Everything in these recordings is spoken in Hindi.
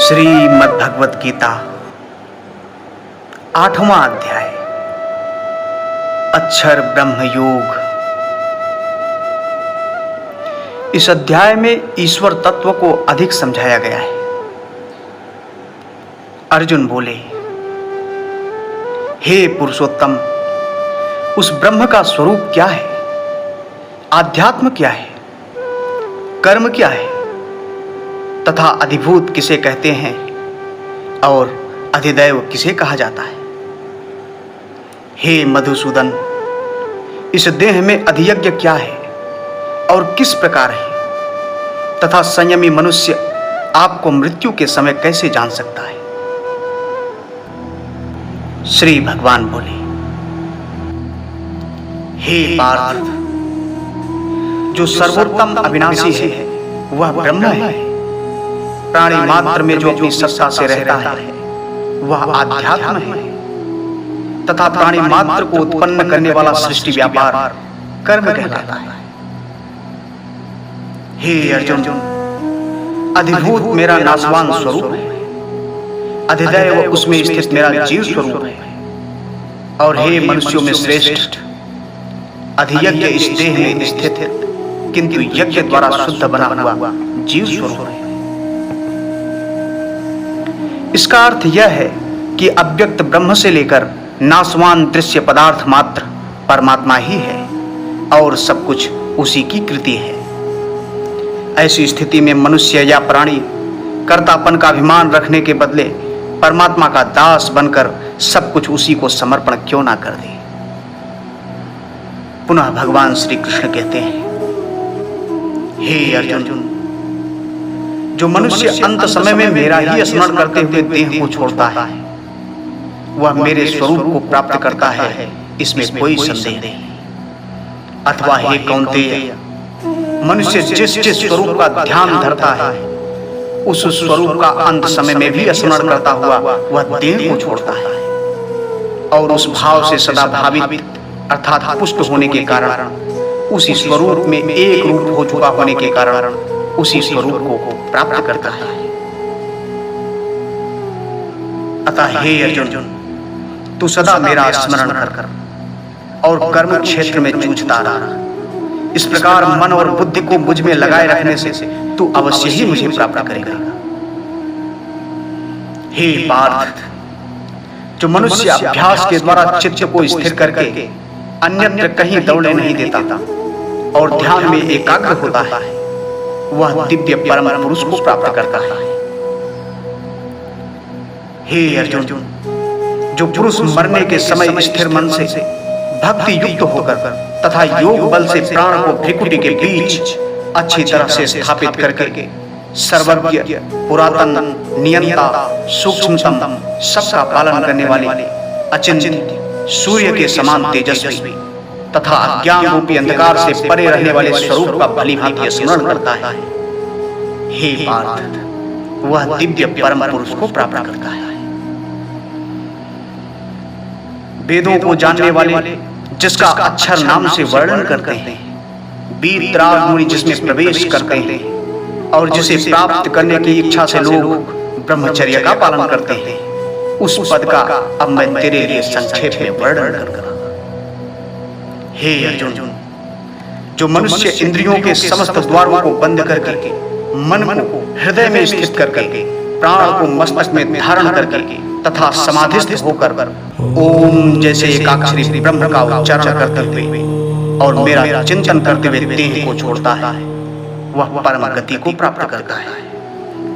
श्रीमद् भगवत गीता 8वां अध्याय अक्षर ब्रह्म योग। इस अध्याय में ईश्वर तत्व को अधिक समझाया गया है। अर्जुन बोले, हे पुरुषोत्तम, उस ब्रह्म का स्वरूप क्या है? आध्यात्म क्या है? कर्म क्या है? तथा अधिभूत किसे कहते हैं और अधिदैव किसे कहा जाता है? हे मधुसूदन, इस देह में अधियज्ञ क्या है और किस प्रकार है? तथा संयमी मनुष्य आपको मृत्यु के समय कैसे जान सकता है? श्री भगवान बोले, हे पार्थ, जो सर्वोत्तम अविनाशी है वह ब्रह्म है। प्राणी मात्र में जो अपनी सत्ता से रहता है वह आध्यात्म है। तथा प्राणी मात्र को उत्पन्न करने वाला सृष्टि व्यापार कर्म कहलाता है। हे अर्जुन, अधिभूत मेरा नाशवान स्वरूप है, अधिदैव उसमें स्थित मेरा जीव स्वरूप है। और हे मनुष्यों में श्रेष्ठ, अधियज्ञ इस देह में स्थित किंतु यज्ञ द्वारा शुद्ध बना हुआ जीव स्वरूप है। इसका अर्थ यह है कि अव्यक्त ब्रह्म से लेकर नाशवान दृश्य पदार्थ मात्र परमात्मा ही है और सब कुछ उसी की कृति है। ऐसी स्थिति में मनुष्य या प्राणी कर्तापन का अभिमान रखने के बदले परमात्मा का दास बनकर सब कुछ उसी को समर्पण क्यों ना कर दे? पुनः भगवान श्री कृष्ण कहते हैं, हे अर्जुन, जो मनुष्य अंत समय में मेरा ही स्मरण करते हुए देह को छोड़ता है वह मेरे स्वरूप को प्राप्त करता है, इसमें कोई संदेह नहीं। अथवा हे कौन्तेय, मनुष्य जिस जिस स्वरूप का ध्यान धरता है उस स्वरूप का अंत समय में भी स्मरण करता हुआ वह देह को छोड़ता है और उस भाव से सदा भावित अर्थात पुष्ट होने के कारण, उसी स्वरूप में एक रूप हो चुका होने के कारण उसी स्वरूप को प्राप्त करता है। अतः हे अर्जुन, तू सदा मेरा स्मरण कर और कर्म क्षेत्र में जूझता रहा। इस प्रकार मन और बुद्धि को मुझ में लगाए रखने से तू अवश्य ही मुझे प्राप्त करेगा। हे पार्थ, जो मनुष्य अभ्यास के द्वारा चित्त को स्थिर करके अन्यत्र कहीं दौड़ने नहीं देता और ध्यान में एकाग्र होता है वह दिव्य परम पुरुष को प्राप्त करता है। हे अर्जुन, जो पुरुष मरने के समय स्थिर मन से भक्ति युक्त होकर तथा योग बल से प्राण को भ्रिकुटी के बीच अच्छी तरह से स्थापित करके सर्वज्ञ, पुरातन, नियंता, सूक्ष्मतम, सबका पालन करने वाले अचिंत्य सूर्य के समान तेजस्वी तथा अज्ञान रूपी अंधकार से परे रहने वाले स्वरूप का भलीभांति स्मरण करता है, हे पार्थ, वह दिव्य परम पुरुष को प्राप्त करता है। वेदों को जानने वाले जिसका अक्षर नाम से वर्णन करते हैं, वीतराग मुनि जिसमें प्रवेश करते हैं और जिसे प्राप्त करने की इच्छा से लोग ब्रह्मचर्य का पालन करते हैं, उस पद का अब मैं तेरे लिए संक्षेप में वर्णन करूंगा। हे अर्जुन, जो मनुष्य इंद्रियों के समस्त द्वारों को बंद करके मन को हृदय में स्थित करके प्राण को मस्तक में धारण करके तथा समाधिस्थ होकर ओम जैसे एकाक्षरी ब्रह्म का उच्चारण करते हुए और मेरा चिंतन करते हुए देह को छोड़ता है वह परम गति को प्राप्त करता है।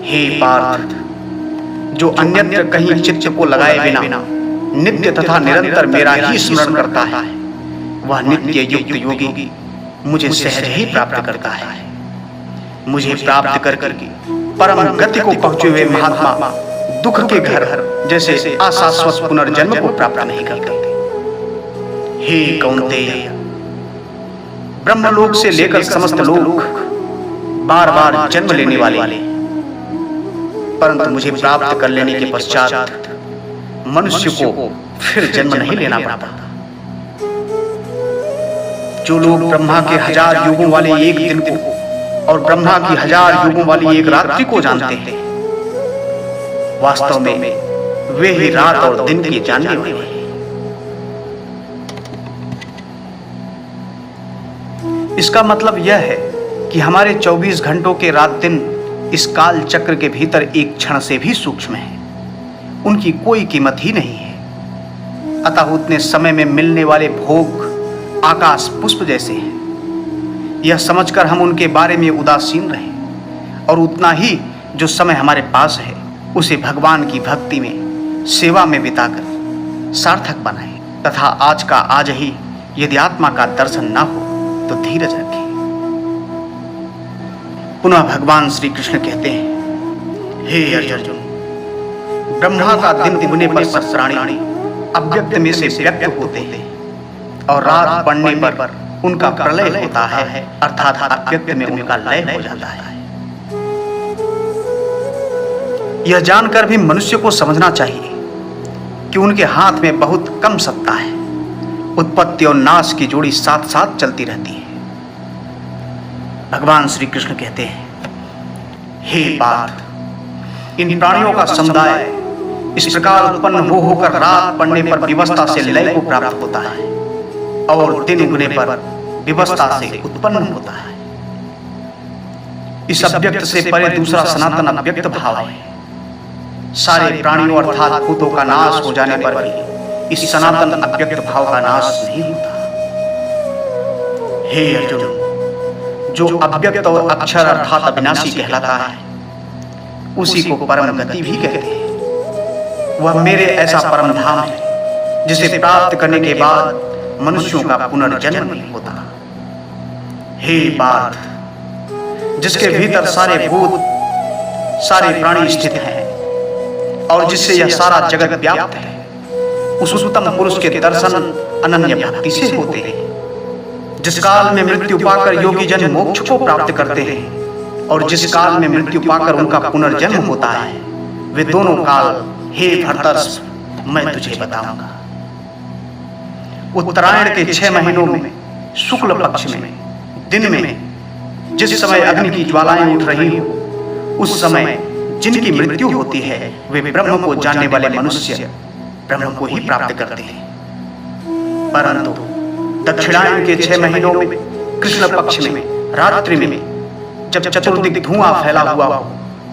हे पार्थ, जो अन्यत्र कहीं चित्त को लगाए बिना नित्य तथा निरंतर मेरा ही स्मरण करता है वह नित्य युक्त योगी मुझे सहज ही प्राप्त करता है। मुझे प्राप्त करके परम गति को पहुंचे हुए महात्मा दुख के घर जैसे अशाश्वत पुनर्जन्म को प्राप्त नहीं करते। हे कौन्तेय, ब्रह्मलोक से लेकर समस्त लोग बार बार जन्म लेने वाले, परंतु मुझे प्राप्त कर लेने के पश्चात मनुष्य को फिर जन्म नहीं लेना पड़ता। जो लोग ब्रह्मा के 1000 युगों वाले एक दिन को और ब्रह्मा की 1000 युगों वाली एक रात्रि को जानते हैं, वास्तव में वे ही रात और दिन के जानने वाले हैं। इसका मतलब यह है कि हमारे 24 घंटों के रात दिन इस काल चक्र के भीतर एक क्षण से भी सूक्ष्म है। उनकी कोई कीमत ही नहीं है। अतः उतने समय में मिलने वाले भोग आकाश पुष्प जैसे हैं। यह समझकर हम उनके बारे में उदासीन रहें और उतना ही जो समय हमारे पास है उसे भगवान की भक्ति में, सेवा में बिताकर सार्थक बनाएं तथा आज का आज ही यदि आत्मा का दर्शन न हो तो धीरज रखें। पुनः भगवान श्री कृष्ण कहते हैं, हे अर्जुन, ब्रह्मा का दिन उगने पर सब प्राणी अव्यक्त में से व्यक्त होते हैं और रात पड़ने पर उनका प्रलय होता है, अर्थात अव्यक्त में उनका लय हो जाता है। यह जानकर भी मनुष्य को समझना चाहिए कि उनके हाथ में बहुत कम सत्ता है। उत्पत्ति और नाश की जोड़ी साथ साथ चलती रहती है। भगवान श्री कृष्ण कहते हैं, हे पार्थ, इन प्राणियों का समुदाय इस प्रकार उत्पन्न हो होकर रात पड़ने पर विवस्था से लय को प्राप्त होता है और दिन उगने पर विवस्था से उत्पन्न होता है। इस अव्यक्त से परे दूसरा सनातन अव्यक्त भाव है। सारे प्राणियों अर्थात भूतों का नाश हो जाने पर भी इस सनातन अव्यक्त भाव का नाश नहीं होता। हे अर्जुन, जो अव्यक्त और अक्षर अर्थात अविनाशी कहलाता है उसी को परम गति भी कहते हैं। वह मेरे ऐसा परम धाम है जिसे प्राप्त करने के बाद मनुष्यों का पुनर्जन्म नहीं होता। हे पार्थ, जिसके भीतर सारे भूत, सारे प्राणी स्थित हैं और जिससे यह सारा जगत व्याप्त है, उस उत्तम पुरुष के दर्शन अनन्य भक्ति से होते हैं। जिस काल में मृत्यु पाकर योगी जन मोक्ष को प्राप्त करते हैं और जिस काल में मृत्यु पाकर उनका पुनर्जन्म होता है, वे दोनों काल हे भरतर्षभ मैं तुझे बताऊंगा। उत्तरायण के 6 महीनों में शुक्ल पक्ष में दिन में जिस समय अग्नि की ज्वालाएं उठ रही हो, उस समय जिनकी मृत्यु होती है वे ब्रह्म को जानने वाले मनुष्य ब्रह्म को ही प्राप्त करते हैं। परंतु दक्षिणायन के 6 महीनों में कृष्ण पक्ष में रात्रि में जब चतुर्दिक धुआं फैला हुआ हो,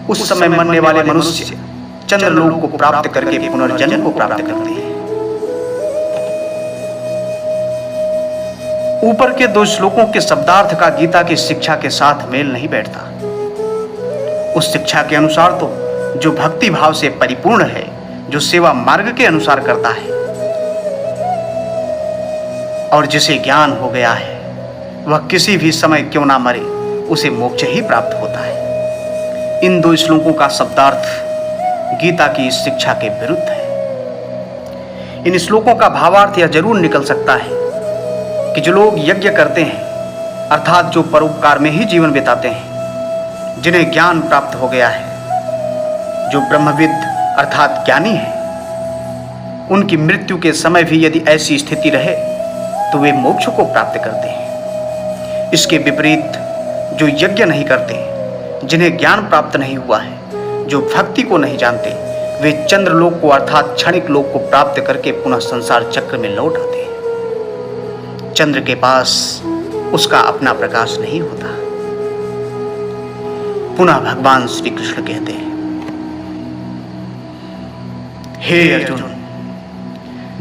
उस समय मरने वाले मनुष्य चंद्रलोक को प्राप्त करके पुनर्जन्म को प्राप्त करते हैं। ऊपर के 2 श्लोकों के शब्दार्थ का गीता की शिक्षा के साथ मेल नहीं बैठता। उस शिक्षा के अनुसार तो जो भक्ति भाव से परिपूर्ण है, जो सेवा मार्ग के अनुसार करता है और जिसे ज्ञान हो गया है, वह किसी भी समय क्यों ना मरे, उसे मोक्ष ही प्राप्त होता है। इन 2 श्लोकों का शब्दार्थ गीता की इस शिक्षा के विरुद्ध है। इन श्लोकों का भावार्थ यह जरूर निकल सकता है कि जो लोग यज्ञ करते हैं, अर्थात जो परोपकार में ही जीवन बिताते हैं, जिन्हें ज्ञान प्राप्त हो गया है, जो ब्रह्मविद अर्थात ज्ञानी है, उनकी मृत्यु के समय भी यदि ऐसी स्थिति रहे तो वे मोक्ष को प्राप्त करते हैं। इसके विपरीत जो यज्ञ नहीं करते, जिन्हें ज्ञान प्राप्त नहीं हुआ है, जो भक्ति को नहीं जानते, वे चंद्रलोक को अर्थात क्षणिक लोक को प्राप्त करके पुनः संसार चक्र में लौट आते हैं। चंद्र के पास उसका अपना प्रकाश नहीं होता। पुनः भगवान श्री कृष्ण कहते हैं, हे अर्जुन,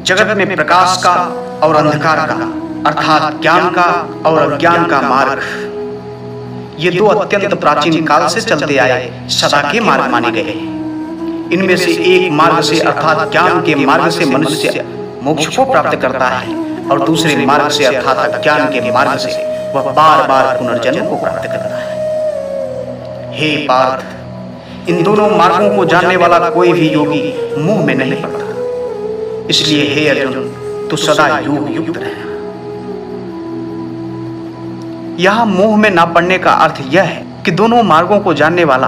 जगत में प्रकाश का और अंधकार का अर्थात ज्ञान का और अज्ञान का मार्ग, ये 2 अत्यंत प्राचीन काल से चलते आए सदा के मार्ग माने गए हैं। इनमें से एक मार्ग से अर्थात ज्ञान के मार्ग से मनुष्य मोक्ष को प्राप्त करता है और दूसरे मार्ग से अर्थात अज्ञान के मार्ग से वह बार बार पुनर्जन्म को प्राप्त करता है। हे पार्थ, इन दोनों मार्गों को जानने वाला कोई भी योगी मुंह में नहीं पड़ता। इसलिए हे अर्जुन, तू सदा योग युक्त रहना। यहां मोह में ना पड़ने का अर्थ यह है कि दोनों मार्गों को जानने वाला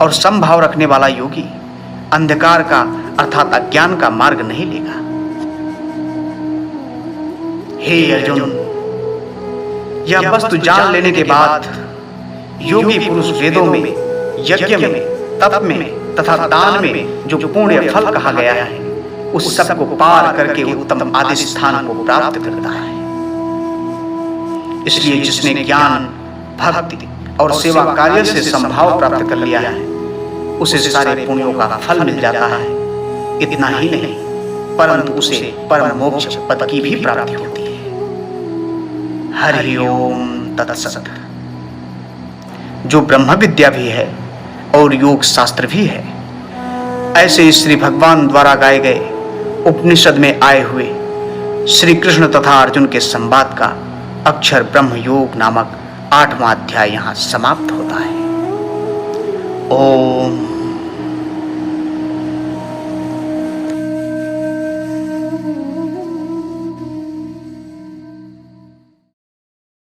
और समभाव रखने वाला योगी अंधकार का अर्थात अज्ञान का मार्ग नहीं लेगा। हे अर्जुन, यह वस्तु जान लेने के बाद योगी पुरुष वेदों में, यज्ञ में, तप में तथा दान में जो पुण्य फल कहा गया है, उस सब को पार करके उत्तम आदि स्थान को प्राप्त करता है। इसलिए जिसने ज्ञान, भक्ति और सेवा कार्य से संभाव प्राप्त कर लिया है, उसे सारे पुण्यों का फल मिल जाता है। इतना ही नहीं, परंतु उसे परम मोक्ष पद की भी प्राप्ति होती है। हरि ओम तत्सत। जो ब्रह्म विद्या भी है और योग शास्त्र भी है, ऐसे श्री भगवान द्वारा गाए गए उपनिषद में आए हुए श्री कृष्ण तथा अर्जुन के संवाद का अक्षर ब्रह्म योग नामक 8वां अध्याय यहाँ समाप्त होता है। ओम